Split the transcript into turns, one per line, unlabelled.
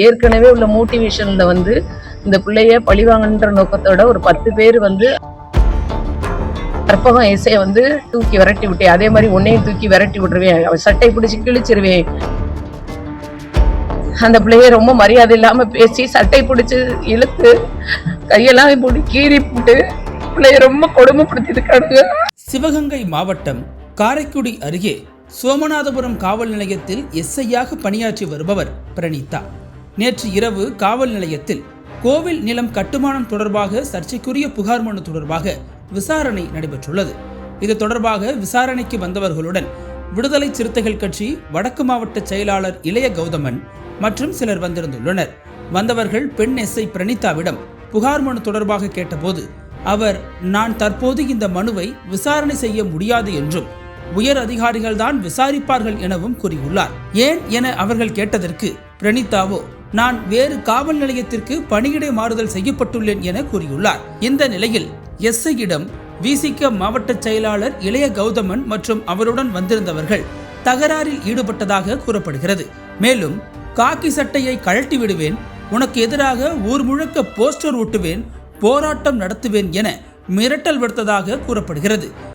ஏற்கனவே உள்ள மோட்டிவேஷன்ல இந்த பிள்ளைய பழிவாங்கன்ற நோக்கத்தோட ஒரு 10 பேர் கற்பகம் இசைய தூக்கி விரட்டி விட்டேன். அதே மாதிரி உன்னையும் தூக்கி விரட்டி விட்டுருவேன். அவன் சட்டை பிடிச்சு கிழிச்சிருவேன். அந்த பிள்ளைய ரொம்ப மரியாதை இல்லாம பேசி சட்டை பிடிச்சு இழுத்து கையெல்லாம் போட்டு கீறி போட்டு பிள்ளைய ரொம்ப கொடுமைப்படுத்திருக்காங்க.
சிவகங்கை மாவட்டம் காரைக்குடி அருகே சோமநாதபுரம் காவல் நிலையத்தில் எஸ்ஐயாக பணியாற்றி வருபவர் பிரணீதா. நேற்று இரவு காவல் நிலையத்தில் கோவில் நிலம் கட்டுமானம் தொடர்பாக சர்ச்சைக்குரிய புகார் மனு தொடர்பாக விசாரணை நடைபெற்றுள்ளது. இது தொடர்பாக விசாரணைக்கு வந்தவர்களுடன் விடுதலை சிறுத்தைகள் கட்சி வடக்கு மாவட்ட செயலாளர் இளைய கௌதமன் மற்றும் சிலர் வந்திருந்துள்ளனர். வந்தவர்கள் பெண் எஸ்ஐ பிரணீதாவிடம் புகார் மனு தொடர்பாக கேட்டபோது அவர், நான் தற்போது இந்த மனுவை விசாரணை செய்ய முடியாது என்றும் உயர் அதிகாரிகள் தான் விசாரிப்பார்கள் எனவும் கூறியுள்ளார். ஏன் என அவர்கள் கேட்டதற்கு பிரணீதாவோ, நான் வேறு காவல் நிலையத்திற்கு பணியிடை மாறுதல் செய்யப்பட்டுள்ளேன் என கூறியுள்ளார். இந்த நிலையில் எஸ்ஐயிடம் விசிக மாவட்ட செயலாளர் இளைய கௌதமன் மற்றும் அவருடன் வந்திருந்தவர்கள் தகராறில் ஈடுபட்டதாக கூறப்படுகிறது. மேலும் காக்கி சட்டையை கழட்டி விடுவேன், உனக்கு எதிராக ஊர் முழுக்க போஸ்டர் ஒட்டுவேன், போராட்டம் நடத்துவேன் என மிரட்டல் விடுத்ததாக கூறப்படுகிறது.